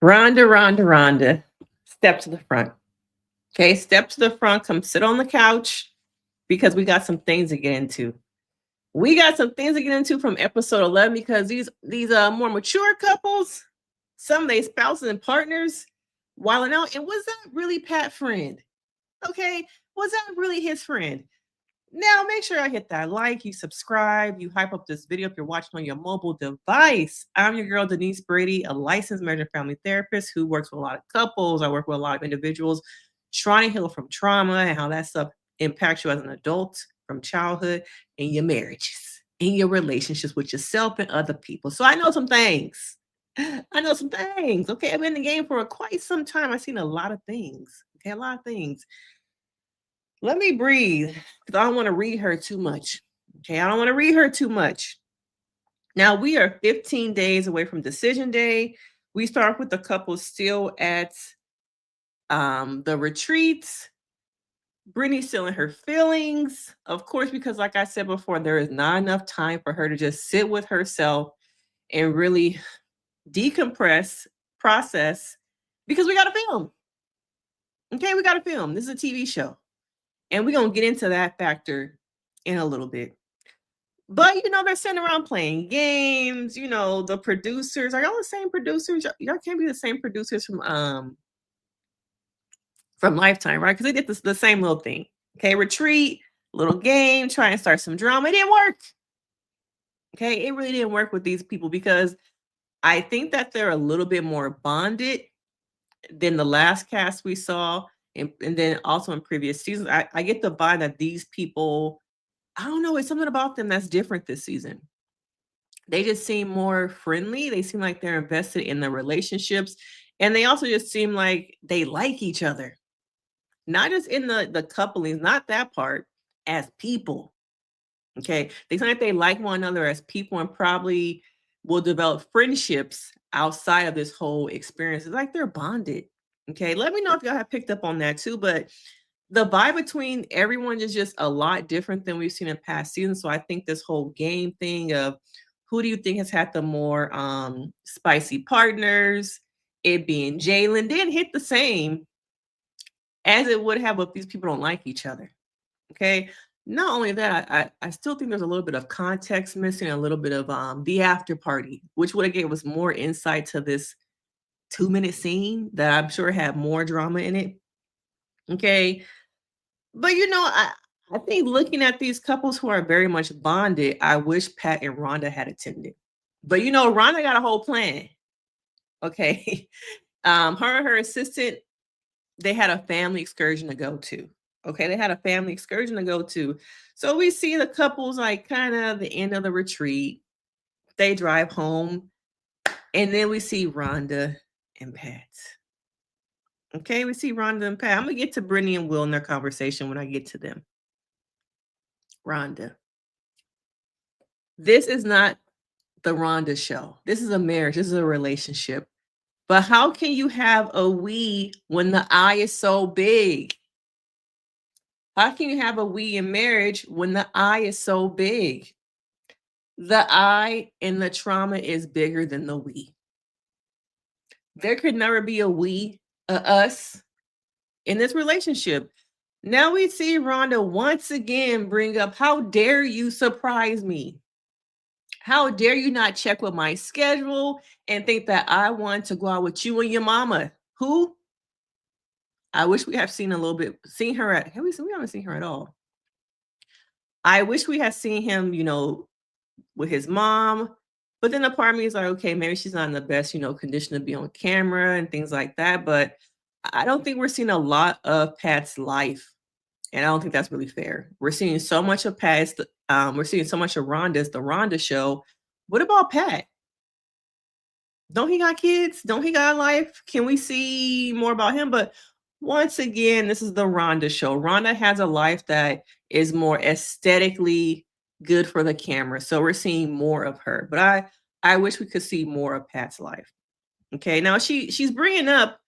Rhonda. Step to the front. Okay, step to the front. Come sit on the couch because we got some things to get into. We got some things to get into from episode 11 because these more mature couples, some of their spouses and partners, wilding out. And was that really Pat friend? Okay, was that really his friend? Now, make sure I hit that like, you subscribe, you hype up this video if you're watching on your mobile device. I'm your girl, Denise Brady, a licensed marriage and family therapist who works with a lot of couples. I work with a lot of individuals trying to heal from trauma and how that stuff impacts you as an adult from childhood in your marriages, in your relationships with yourself and other people. So I know some things. I know some things. Okay, I've been in the game for quite some time. I've seen a lot of things. Okay, a lot of things. Let me breathe because I don't want to read her too much. Okay, I don't want to read her too much. Now we are 15 days away from decision day. We start with the couple still at the retreats. Brittany's still in her feelings, of course, because like I said before, there is not enough time for her to just sit with herself and really decompress, process, because we got to film. Okay, we got to film. This is a TV show. And we're going to get into that factor in a little bit. But they're sitting around playing games. The producers are y'all the same producers. Y'all can't be the same producers from Lifetime, right? Because they did the same little thing. Okay, retreat, little game, try and start some drama. It didn't work. Okay, it really didn't work with these people because I think that they're a little bit more bonded than the last cast we saw, and then also in previous seasons. I get the vibe that these people, I don't know, it's something about them that's different this season. They just seem more friendly. They seem like they're invested in the relationships. And they also just seem like they like each other. Not just in the couplings, not that part, as people. Okay. They seem like they like one another as people and probably will develop friendships outside of this whole experience. It's like they're bonded. Okay. Let me know if y'all have picked up on that too. But the vibe between everyone is just a lot different than we've seen in past seasons. So I think this whole game thing of who do you think has had the more spicy partners, it being Jalen, didn't hit the same as it would have if these people don't like each other. Okay. Not only that, I still think there's a little bit of context missing, a little bit of the after party, which would have gave us more insight to this 2-minute scene that I'm sure had more drama in it. Okay. But I think looking at these couples who are very much bonded, I wish Pat and Rhonda had attended. But Rhonda got a whole plan. Okay. Her and her assistant, they had a family excursion to go to. Okay, they had a family excursion to go to. So we see the couples like kind of the end of the retreat. They drive home, and then we see Rhonda and Pat. Okay, we see Rhonda and Pat. I'm gonna get to Brittany and Will in their conversation when I get to them. Rhonda. This is not the Rhonda show. This is a marriage. This is a relationship. But how can you have a we when the I is so big? How can you have a we in marriage when the I is so big? The I in the trauma is bigger than the we. There could never be a we, a us in this relationship. Now we see Rhonda once again bring up, how dare you surprise me? How dare you not check with my schedule and think that I want to go out with you and your mama? Who? I wish we have seen a little bit, seen her at, we haven't seen her at all. I wish we had seen him, with his mom. But then a part of me is like, okay, maybe she's not in the best, condition to be on camera and things like that. But I don't think we're seeing a lot of Pat's life. And I don't think that's really fair. We're seeing so much of Pat's, we're seeing so much of Rhonda's, the Rhonda show. What about Pat? Don't he got kids? Don't he got a life? Can we see more about him? But once again, this is the Rhonda show. Rhonda has a life that is more aesthetically good for the camera. So we're seeing more of her. But I wish we could see more of Pat's life. Okay, now she's bringing up,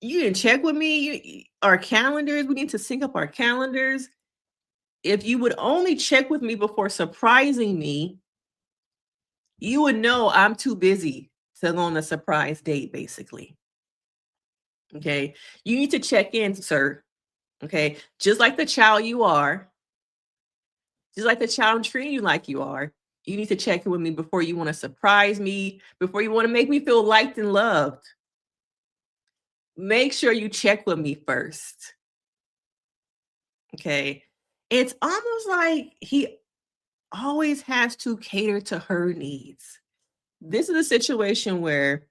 you didn't check with me. Our calendars, we need to sync up our calendars. If you would only check with me before surprising me, you would know I'm too busy to go on a surprise date, basically. Okay. You need to check in, sir. Okay. Just like the child I'm treating you like you are. You need to check in with me before you want to surprise me, before you want to make me feel liked and loved. Make sure you check with me first. Okay. It's almost like he always has to cater to her needs. This is a situation where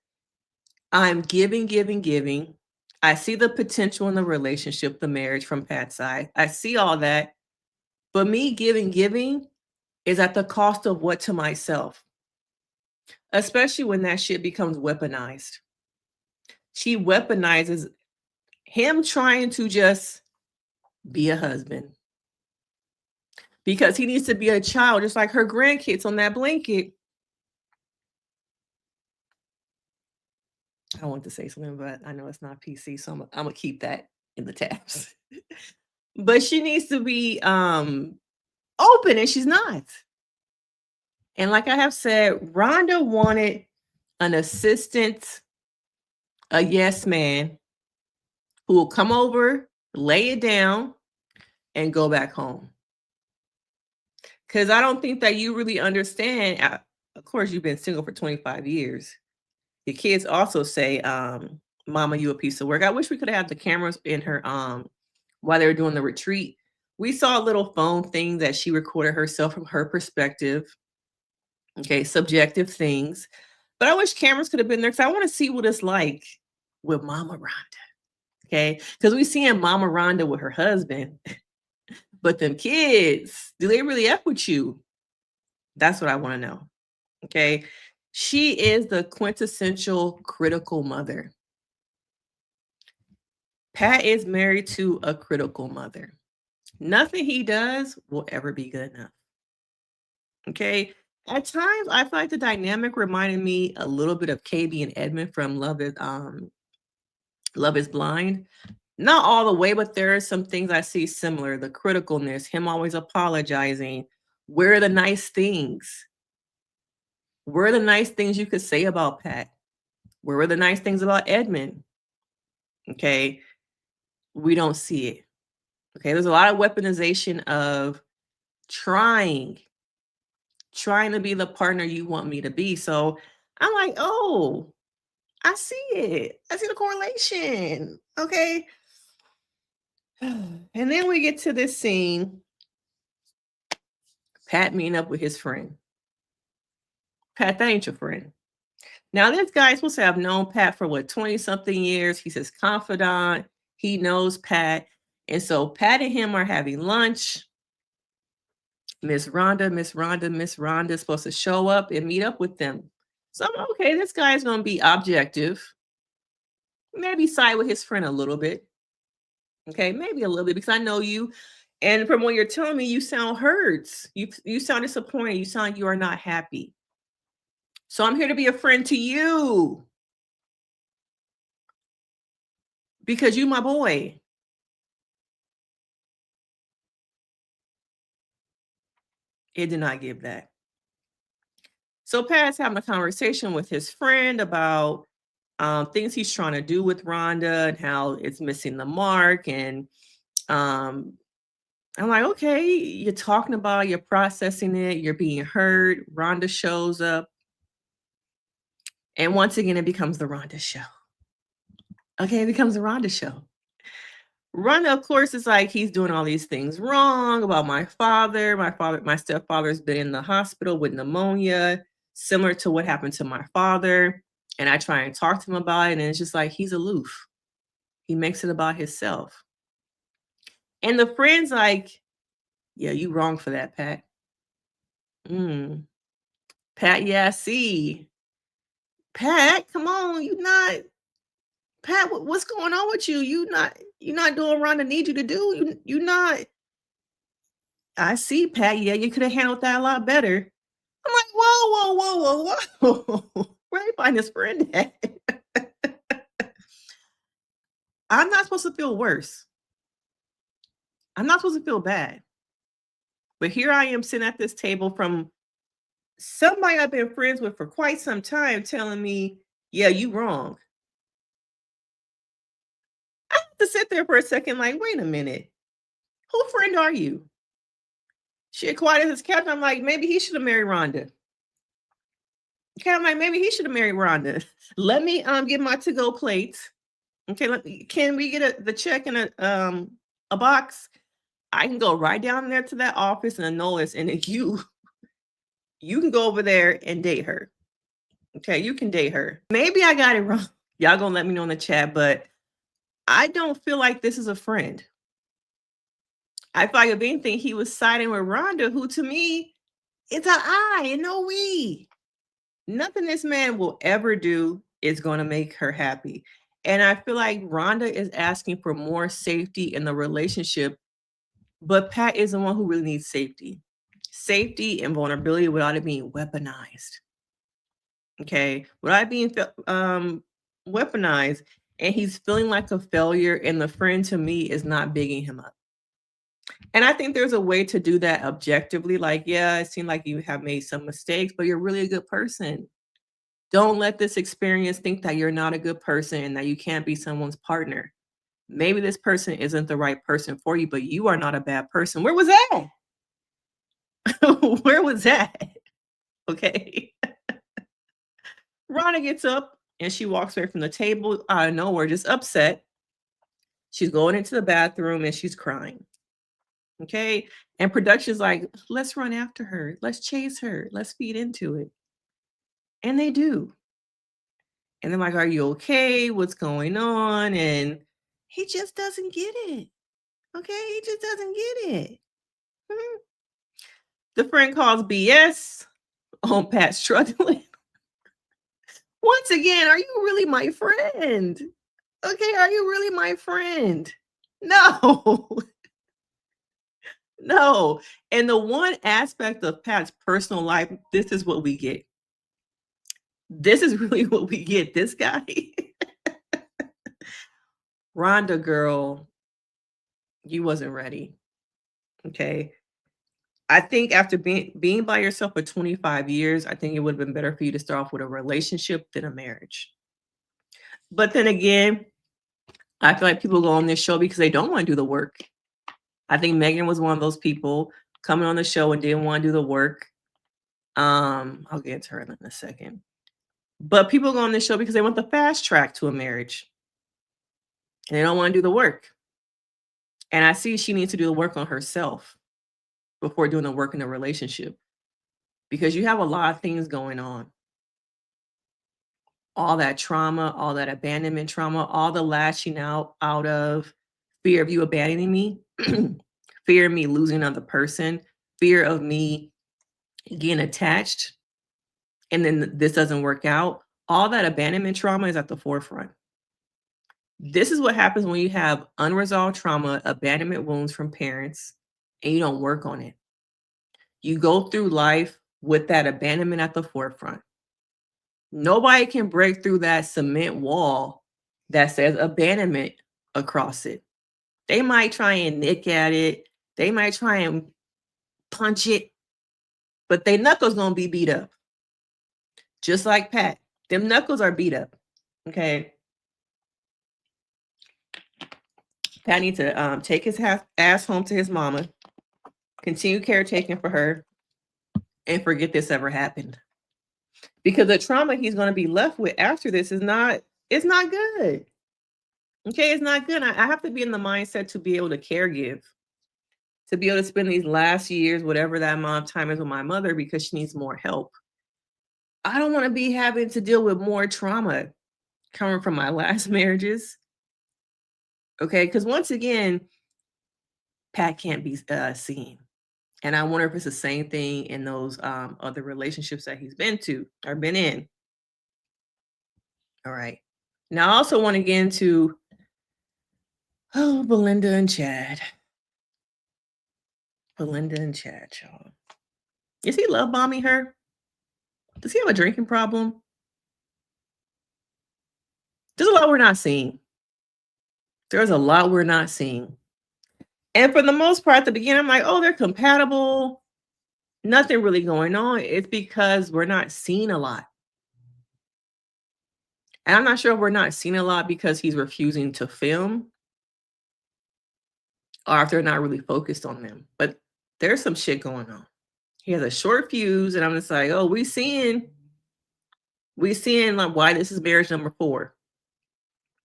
I'm giving, giving, giving. I see the potential in the relationship, the marriage from Pat's side. I see all that. But me giving, giving is at the cost of what to myself, especially when that shit becomes weaponized. She weaponizes him trying to just be a husband because he needs to be a child, just like her grandkids on that blanket. I want to say something, but I know it's not PC, so I'm gonna keep that in the tabs. But she needs to be open, and she's not. And like I have said, Rhonda wanted an assistant, a yes man who will come over, lay it down, and go back home. Because I don't think that you really understand. Of course, you've been single for 25 years. Your kids also say, Mama, you a piece of work. I wish we could have had the cameras in her while they were doing the retreat. We saw a little phone thing that she recorded herself from her perspective. Okay, subjective things. But I wish cameras could have been there because I want to see what it's like with Mama Rhonda. Okay, because we seeing Mama Rhonda with her husband, but them kids, do they really F with you? That's what I want to know. Okay, she is the quintessential critical mother. Pat is married to a critical mother. Nothing he does will ever be good enough. Okay. At times, I feel like the dynamic reminded me a little bit of KB and Edmund from Love is Blind. Not all the way, but there are some things I see similar. The criticalness, him always apologizing. Where are the nice things? Where are the nice things you could say about Pat? Where were the nice things about Edmund? Okay. We don't see it. Okay. There's a lot of weaponization of trying to be the partner you want me to be. So I'm like, oh, I see it. I see the correlation. Okay. And then we get to this scene, Pat meeting up with his friend. Pat, that ain't your friend. Now, this guy's supposed to have known Pat for what, 20 something years. He's his confidant. He knows Pat. And so Pat and him are having lunch. Miss Rhonda is supposed to show up and meet up with them. So I'm okay, this guy's going to be objective. Maybe side with his friend a little bit. Okay, maybe a little bit because I know you. And from what you're telling me, you sound hurt. You sound disappointed. You sound like you are not happy. So I'm here to be a friend to you because you my boy. It did not give that. So Pat's having a conversation with his friend about things he's trying to do with Rhonda and how it's missing the mark. And I'm like, okay, you're talking about, you're processing it, you're being heard. Rhonda shows up. And once again, it becomes the Rhonda show. Okay, it becomes the Rhonda show. Rhonda, of course, is like, he's doing all these things wrong about my father. My stepfather's been in the hospital with pneumonia, similar to what happened to my father. And I try and talk to him about it. And it's just like, he's aloof. He makes it about himself. And the friend's like, yeah, you wrong for that, Pat. Pat, yeah, I see. Pat, come on, you not Pat, what's going on with you? You not doing what Rhonda need you to do. You not. I see, Pat. Yeah, you could have handled that a lot better. I'm like, whoa. Where do you find this friend at? I'm not supposed to feel worse. I'm not supposed to feel bad. But here I am sitting at this table from somebody I've been friends with for quite some time telling me Yeah, you wrong. I have to sit there for a second, like, wait a minute. Who friend are you? She quiet as his cat. I'm like, maybe he should have married Rhonda. Okay, I'm like, maybe he should have married Rhonda. Let me get my to-go plates. Okay, can we get the check in a box? I can go right down there to that office and annul this, and then you can go over there and date her. Okay, you can date her. Maybe I got it wrong. Y'all gonna let me know in the chat, but I don't feel like this is a friend. I feel like if anything, he was siding with Rhonda, who to me, it's an I and no we. Nothing this man will ever do is going to make her happy. And I feel like Rhonda is asking for more safety in the relationship, but Pat is the one who really needs safety. Safety and vulnerability without it being weaponized. Okay. Without it being weaponized. And he's feeling like a failure, and the friend to me is not bigging him up. And I think there's a way to do that objectively. Like, yeah, it seemed like you have made some mistakes, but you're really a good person. Don't let this experience think that you're not a good person and that you can't be someone's partner. Maybe this person isn't the right person for you, but you are not a bad person. Where was that? Where was that? Okay. Rhonda gets up and she walks away from the table out of nowhere, just upset. She's going into the bathroom and she's crying. Okay. And production's like, let's run after her. Let's chase her. Let's feed into it. And they do. And they're like, are you okay? What's going on? And he just doesn't get it. Okay. He just doesn't get it. Mhm. The friend calls BS on Pat struggling. Once again, are you really my friend? Okay. Are you really my friend? No. No. And the one aspect of Pat's personal life, this is what we get. This is really what we get. This guy. Rhonda, girl, you wasn't ready. Okay. I think after being by yourself for 25 years, I think it would have been better for you to start off with a relationship than a marriage. But then again, I feel like people go on this show because they don't want to do the work. I think Megan was one of those people coming on the show and didn't want to do the work. I'll get to her in a second. But people go on this show because they want the fast track to a marriage. And they don't want to do the work. And I see she needs to do the work on herself before doing the work in a relationship. Because you have a lot of things going on. All that trauma, all that abandonment trauma, all the lashing out of fear of you abandoning me, fear of me losing another person, fear of me getting attached, and then this doesn't work out. All that abandonment trauma is at the forefront. This is what happens when you have unresolved trauma, abandonment wounds from parents, and you don't work on it. You go through life with that abandonment at the forefront. Nobody can break through that cement wall that says abandonment across it. They might try and nick at it. They might try and punch it, but their knuckles gonna be beat up. Just like Pat. Them knuckles are beat up. Okay. Pat needs to take his ass home to his mama, continue caretaking for her, and forget this ever happened. Because the trauma he's going to be left with after this is not, it's not good. Okay, it's not good. I have to be in the mindset to be able to caregive, to be able to spend these last years, whatever that amount of time is with my mother, because she needs more help. I don't want to be having to deal with more trauma coming from my last marriages. Okay, because once again, Pat can't be seen. And I wonder if it's the same thing in those other relationships that he's been to or been in. All right. Now, I also want to get into Belinda and Chad. Belinda and Chad, y'all. Is he love bombing her? Does he have a drinking problem? There's a lot we're not seeing. There's a lot we're not seeing. And for the most part, at the beginning, I'm like, oh, they're compatible. Nothing really going on. It's because we're not seeing a lot. And I'm not sure if we're not seeing a lot because he's refusing to film or if they're not really focused on them. But there's some shit going on. He has a short fuse, and I'm just like, oh, we seeing like why this is marriage number 4.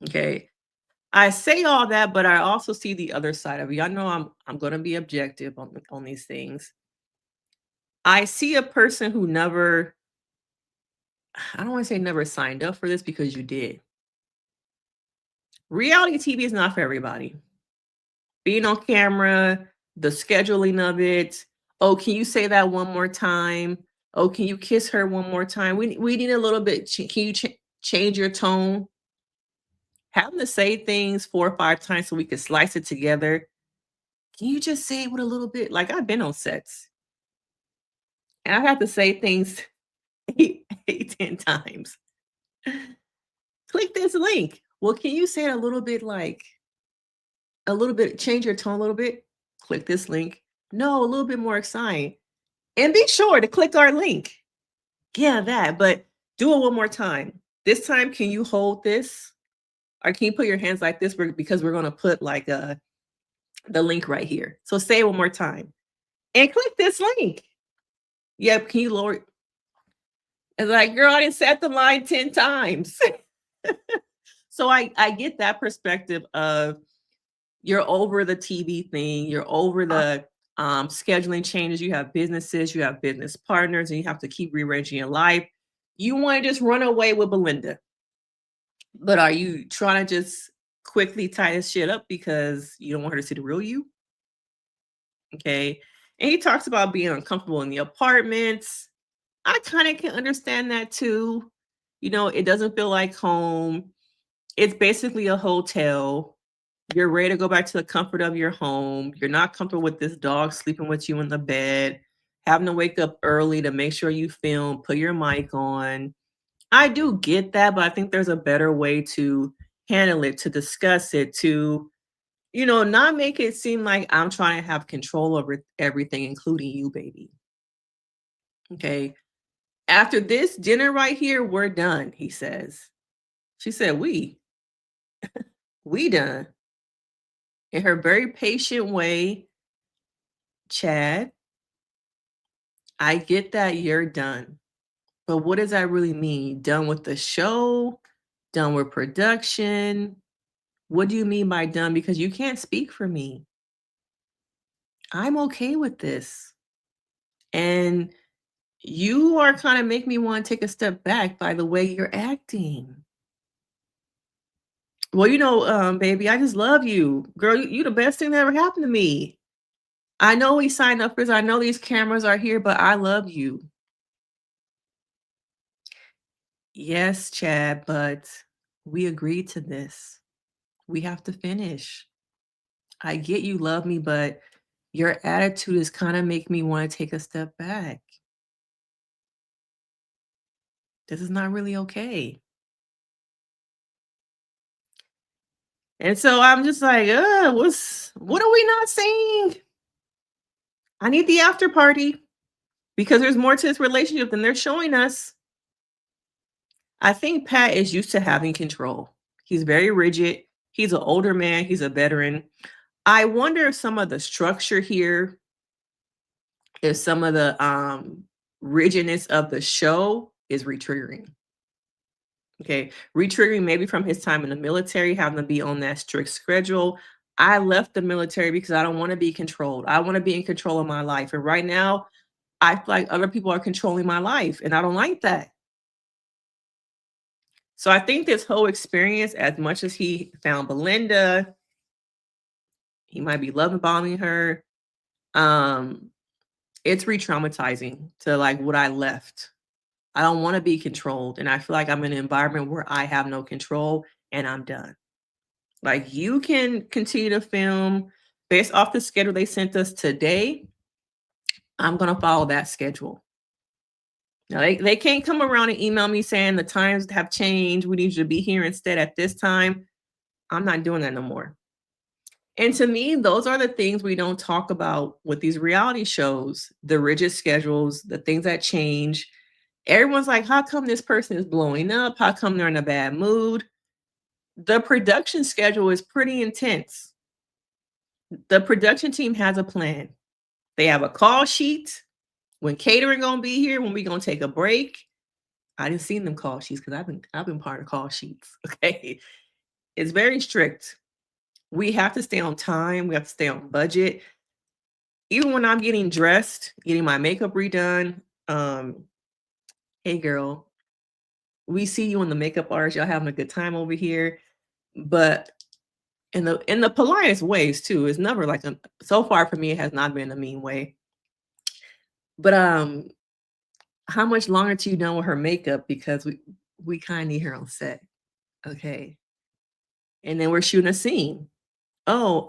Okay. I say all that, but I also see the other side of it. Y'all know I'm gonna be objective on these things. I see a person who never, I don't want to say never signed up for this because you did. Reality TV is not for everybody. Being on camera, the scheduling of it. Oh, can you say that one more time? Oh, can you kiss her one more time? We need a little bit. Can you change your tone? Having to say things 4 or 5 times so we can slice it together. Can you just say it with a little bit? Like I've been on sets and I have to say things 10 times. Click this link. Well, can you say it a little bit like a little bit, change your tone a little bit? Click this link. No, a little bit more exciting. And be sure to click our link. Yeah, that, but do it one more time. This time, can you hold this? Or can you put your hands like this? Because we're gonna put like the link right here. So say it one more time. And click this link. Yep, can you lower? It's like, girl, I didn't set the line 10 times. So I get that perspective of you're over the TV thing, you're over the scheduling changes, you have businesses, you have business partners, and you have to keep rearranging your life. You want to just run away with Belinda. But are you trying to just quickly tie this shit up because you don't want her to see the real you? Okay. And he talks about being uncomfortable in the apartments. I kind of can understand that too. It doesn't feel like home. It's basically a hotel. You're ready to go back to the comfort of your home. You're not comfortable with this dog sleeping with you in the bed, having to wake up early to make sure you film, put your mic on. I do get that, but I think there's a better way to handle it, to discuss it, to, not make it seem like I'm trying to have control over everything, including you, baby. Okay. After this dinner right here, we're done, he says. She said, we done. In her very patient way, Chad, I get that you're done. But what does that really mean? Done with the show? Done with production? What do you mean by done? Because you can't speak for me. I'm okay with this. And you are kind of make me want to take a step back by the way you're acting. Well, baby, I just love you. Girl, you the best thing that ever happened to me. I know we signed up for this. I know these cameras are here, but I love you. Yes, Chad, but we agreed to this. We have to finish. I get you love me, but your attitude is kind of make me want to take a step back. This is not really okay. And so I'm just like, what are we not saying? I need the after party because there's more to this relationship than they're showing us. I think Pat is used to having control. He's very rigid. He's an older man. He's a veteran. I wonder if some of the structure here, if some of the rigidness of the show is retriggering. Okay. Retriggering maybe from his time in the military, having to be on that strict schedule. I left the military because I don't want to be controlled. I want to be in control of my life. And right now, I feel like other people are controlling my life, and I don't like that. So I think this whole experience, as much as he found Belinda, he might be loving bombing her. Um, it's re-traumatizing to like what I left. I don't want to be controlled. And I feel like I'm in an environment where I have no control and I'm done. Like you can continue to film based off the schedule they sent us today. I'm gonna follow that schedule. Now they can't come around and email me saying the times have changed. We need you to be here instead at this time. I'm not doing that no more. And to me, those are the things we don't talk about with these reality shows, the rigid schedules, the things that change. Everyone's like, how come this person is blowing up? How come they're in a bad mood? The production schedule is pretty intense. The production team has a plan. They have a call sheet. When catering gonna be here, when we gonna take a break. I didn't see them call sheets because I've been part of call sheets. Okay. It's very strict. We have to stay on time. We have to stay on budget. Even when I'm getting dressed, getting my makeup redone. Hey girl, we see you in the makeup artist. Y'all having a good time over here. But in the politest ways too. It's never like so far for me, it has not been a mean way. But how much longer till you done with her makeup? Because we kind of need her on set. Okay. And then we're shooting a scene. Oh,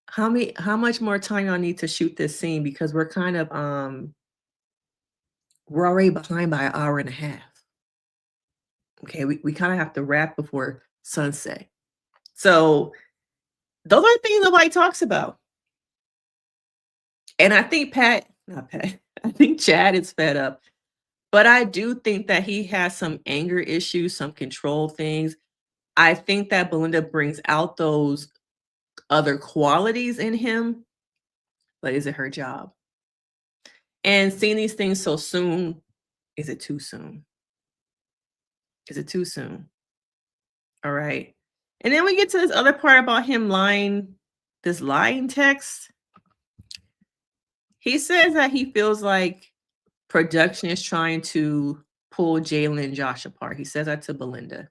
how much more time y'all need to shoot this scene? Because we're kind of we're already behind by an hour and a half. Okay, we kind of have to wrap before sunset. So those are things nobody talks about. And I think not Pat, I think Chad is fed up. But I do think that he has some anger issues, some control things. I think that Belinda brings out those other qualities in him, but is it her job? And seeing these things so soon, is it too soon? Is it too soon? All right. And then we get to this other part about him lying, this lying text. He says that he feels like production is trying to pull Jalen and Josh apart. He says that to Belinda.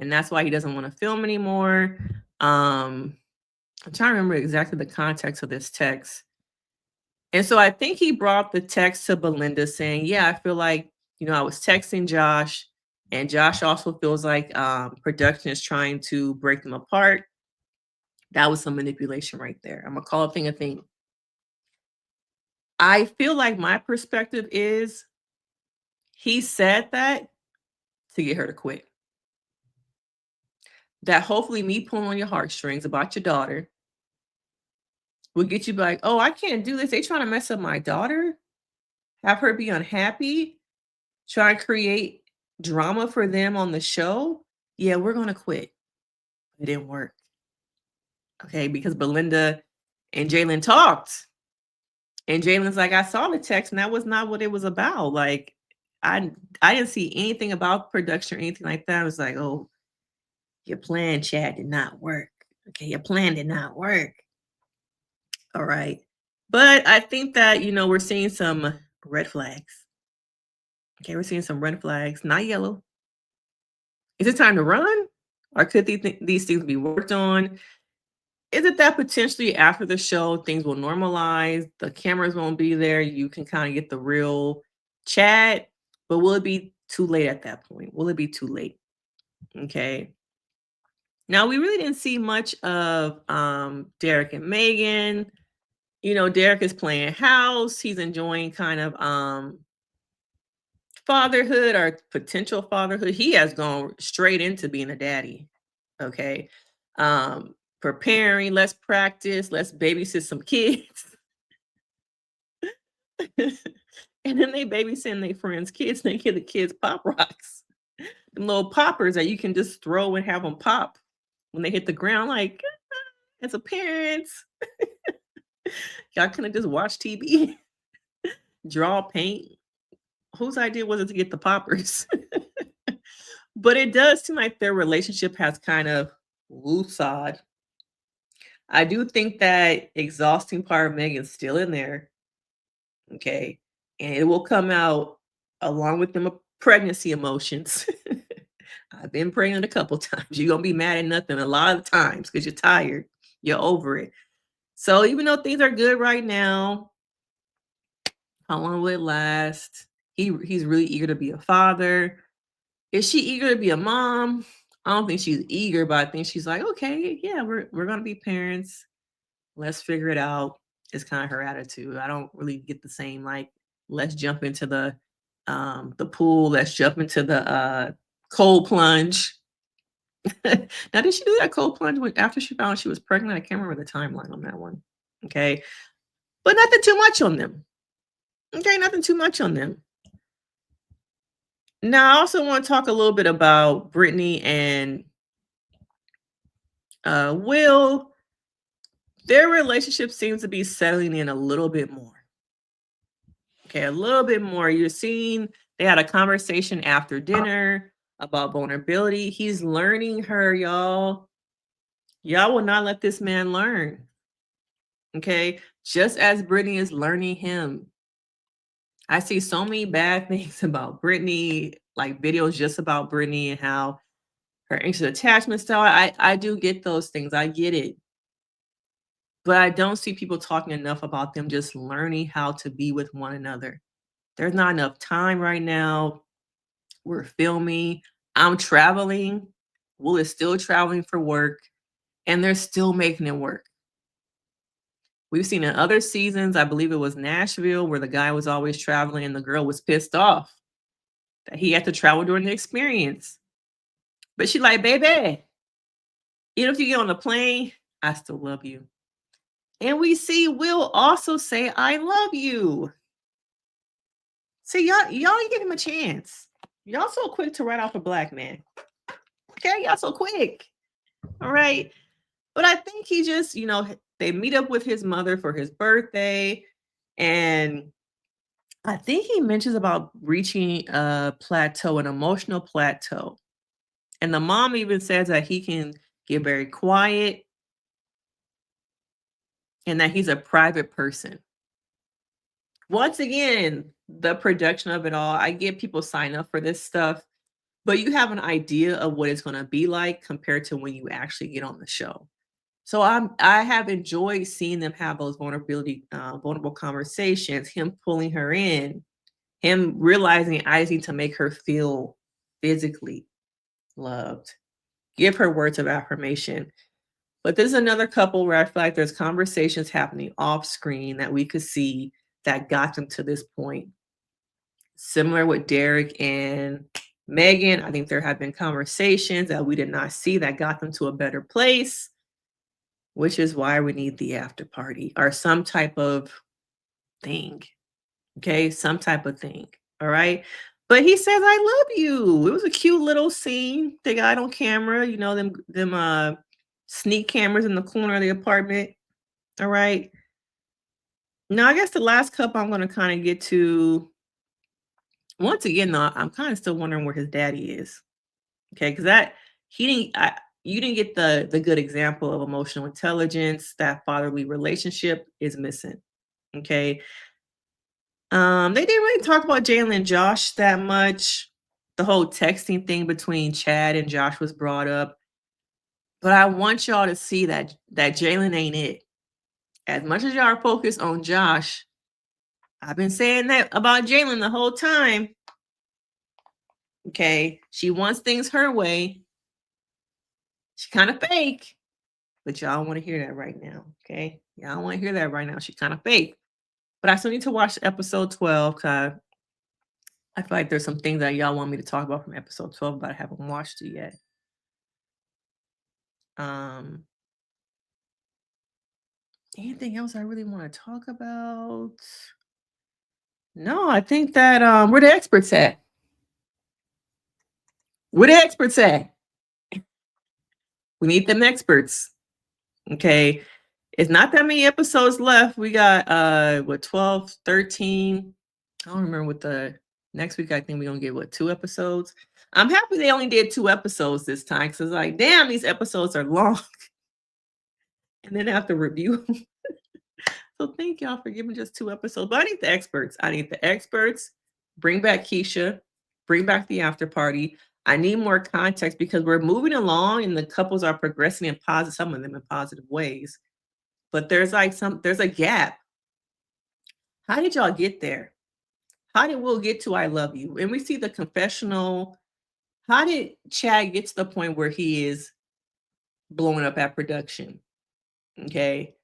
And that's why he doesn't want to film anymore. I'm trying to remember exactly the context of this text. And so I think he brought the text to Belinda saying, yeah, I feel like, I was texting Josh, and Josh also feels like production is trying to break them apart. That was some manipulation right there. I'm going to call a thing a thing. I feel like my perspective is he said that to get her to quit. That hopefully me pulling on your heartstrings about your daughter will get you like, oh, I can't do this. They trying to mess up my daughter, have her be unhappy, try to create drama for them on the show. Yeah, we're going to quit. It didn't work. Okay, because Belinda and Jalen talked. And Jalen's like, I saw the text and that was not what it was about. Like, I didn't see anything about production or anything like that. I was like, oh, your plan, Chad, did not work. Okay, your plan did not work. All right. But I think that, we're seeing some red flags. Okay, we're seeing some red flags, not yellow. Is it time to run? Or could these things be worked on? Is it that potentially after the show, things will normalize, the cameras won't be there, you can kind of get the real chat, but will it be too late at that point? Will it be too late? Okay. Now, we really didn't see much of Derek and Megan. Derek is playing house. He's enjoying kind of fatherhood or potential fatherhood. He has gone straight into being a daddy. Okay. Preparing, let's practice, let's babysit some kids. And then they babysitting their friends' kids, and they give the kids pop rocks. Them little poppers that you can just throw and have them pop when they hit the ground, like as a parent. Y'all couldn't just watch TV, draw, paint. Whose idea was it to get the poppers? But it does seem like their relationship has kind of woosawed. I do think that exhausting part of Megan's still in there. Okay. And it will come out along with them pregnancy emotions. I've been pregnant a couple times. You're going to be mad at nothing a lot of times because you're tired. You're over it. So even though things are good right now, how long will it last? He's really eager to be a father. Is she eager to be a mom? I don't think she's eager, but I think she's like, okay, yeah, we're gonna be parents. Let's figure it out. It's kind of her attitude. I don't really get the same like, let's jump into the pool. Let's jump into the cold plunge. Now, did she do that cold plunge after she found she was pregnant? I can't remember the timeline on that one. Okay, but nothing too much on them. Okay, nothing too much on them. Now, I also want to talk a little bit about Brittany and Will. Their relationship seems to be settling in a little bit more. Okay, a little bit more. You're seeing they had a conversation after dinner about vulnerability. He's learning her, y'all. Y'all will not let this man learn. Okay, just as Brittany is learning him. I see so many bad things about Brittany, like videos just about Brittany and how her anxious attachment style. I do get those things. I get it. But I don't see people talking enough about them just learning how to be with one another. There's not enough time right now. We're filming. I'm traveling. Will is still traveling for work, and they're still making it work. We've seen in other seasons, I believe it was Nashville, where the guy was always traveling and the girl was pissed off that he had to travel during the experience. But she like, baby, even if you get on the plane, I still love you. And we see Will also say, I love you. See, y'all ain't give him a chance. Y'all so quick to write off a black man. Okay, y'all so quick. All right. But I think he just, they meet up with his mother for his birthday. And I think he mentions about reaching a plateau, an emotional plateau. And the mom even says that he can get very quiet and that he's a private person. Once again, the production of it all, I get people sign up for this stuff, but you have an idea of what it's going to be like compared to when you actually get on the show. So I have enjoyed seeing them have those vulnerable conversations, him pulling her in, him realizing I just need to make her feel physically loved, give her words of affirmation. But this is another couple where I feel like there's conversations happening off screen that we could see that got them to this point. Similar with Derek and Megan, I think there have been conversations that we did not see that got them to a better place, which is why we need the after party or some type of thing. Okay, some type of thing. All right. But he says, I love you. It was a cute little scene. They got on camera, them sneak cameras in the corner of the apartment. All right. Now, I guess the last couple I'm gonna kind of get to once again, though, I'm kind of still wondering where his daddy is. Okay, because that he didn't you didn't get the good example of emotional intelligence. That fatherly relationship is missing. Okay. They didn't really talk about Jalen and Josh that much. The whole texting thing between Chad and Josh was brought up. But I want y'all to see that Jalen ain't it. As much as y'all are focused on Josh, I've been saying that about Jalen the whole time. Okay. She wants things her way. She kind of fake. But y'all want to hear that right now. Okay. Y'all want to hear that right now. She kind of fake. But I still need to watch episode 12 because I feel like there's some things that y'all want me to talk about from episode 12, but I haven't watched it yet. Um, Anything else I really want to talk about? No, I think that where the experts at? Where the experts at? We need them experts. Okay. It's not that many episodes left. We got 12, 13. I don't remember what the next week I think we're gonna get 2 episodes. I'm happy they only did 2 episodes this time because it's like, damn, these episodes are long. And then I have to review them. So thank y'all for giving just 2 episodes. But I need the experts. I need the experts. Bring back Keisha. Bring back the after party. I need more context because we're moving along and the couples are progressing in positive, some of them in positive ways. But there's a gap. How did y'all get there? How did Will get to I love you? And we see the confessional. How did Chad get to the point where he is blowing up at production? Okay.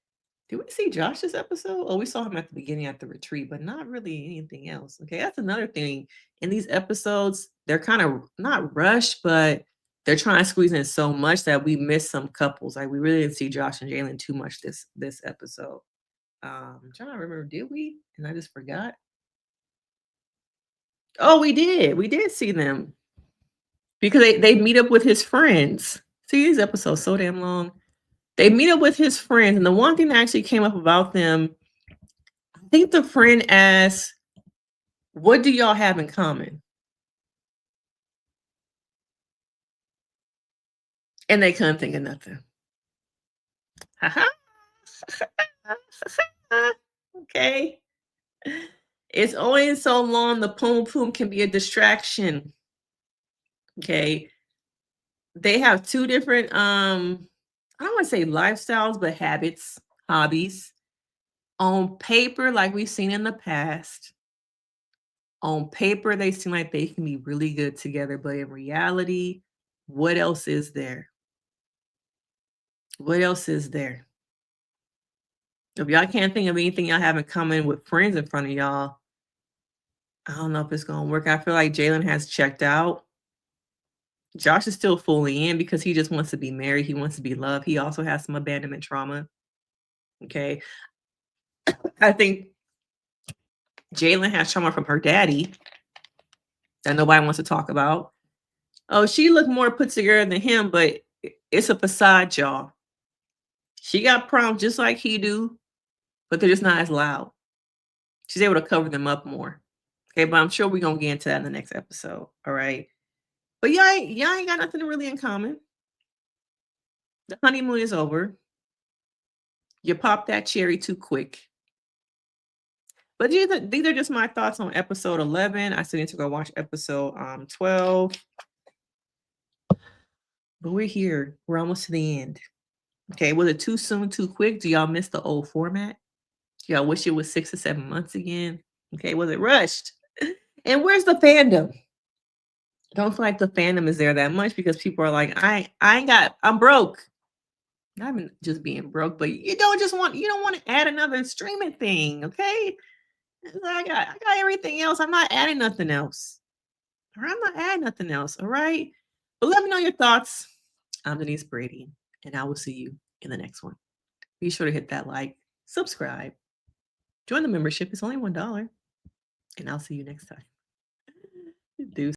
Did we see Josh this episode? Oh, we saw him at the beginning at the retreat, but not really anything else. Okay, that's another thing. In these episodes, they're kind of not rushed, but they're trying to squeeze in so much that we miss some couples. Like we really didn't see Josh and Jalen too much this episode. I'm trying to remember, did we? And I just forgot. Oh, we did. We did see them because they meet up with his friends. See, these episodes so damn long. They meet up with his friends, and the one thing that actually came up about them, I think the friend asked, "What do y'all have in common?" And they couldn't think of nothing. Okay. It's only so long the poom poom can be a distraction. Okay. They have two different I don't want to say lifestyles, but habits, hobbies. On paper, like we've seen in the past, on paper, they seem like they can be really good together, but in reality, what else is there? What else is there? If y'all can't think of anything y'all have in common with friends in front of y'all, I don't know if it's gonna work. I feel like Jalen has checked out. Josh is still fully in because he just wants to be married. He wants to be loved. He also has some abandonment trauma. Okay. I think Jalen has trauma from her daddy that nobody wants to talk about. Oh, she looked more put together than him, but it's a facade, y'all. She got problems just like he do, but they're just not as loud. She's able to cover them up more. Okay, but I'm sure we're gonna get into that in the next episode. All right. But y'all ain't got nothing really in common. The honeymoon is over. You popped that cherry too quick. But these are just my thoughts on episode 11. I still need to go watch episode 12. But we're here. We're almost to the end. Okay, was it too soon, too quick? Do y'all miss the old format? Do y'all wish it was 6 or 7 months again? Okay, was it rushed? And where's the fandom? I don't feel like the fandom is there that much because people are like, I'm broke. Not even just being broke, but you don't want to add another streaming thing, okay? I got everything else. I'm not adding nothing else. Or I'm not adding nothing else. All right. But let me know your thoughts. I'm Denise Brady, and I will see you in the next one. Be sure to hit that like, subscribe, join the membership. It's only $1. And I'll see you next time.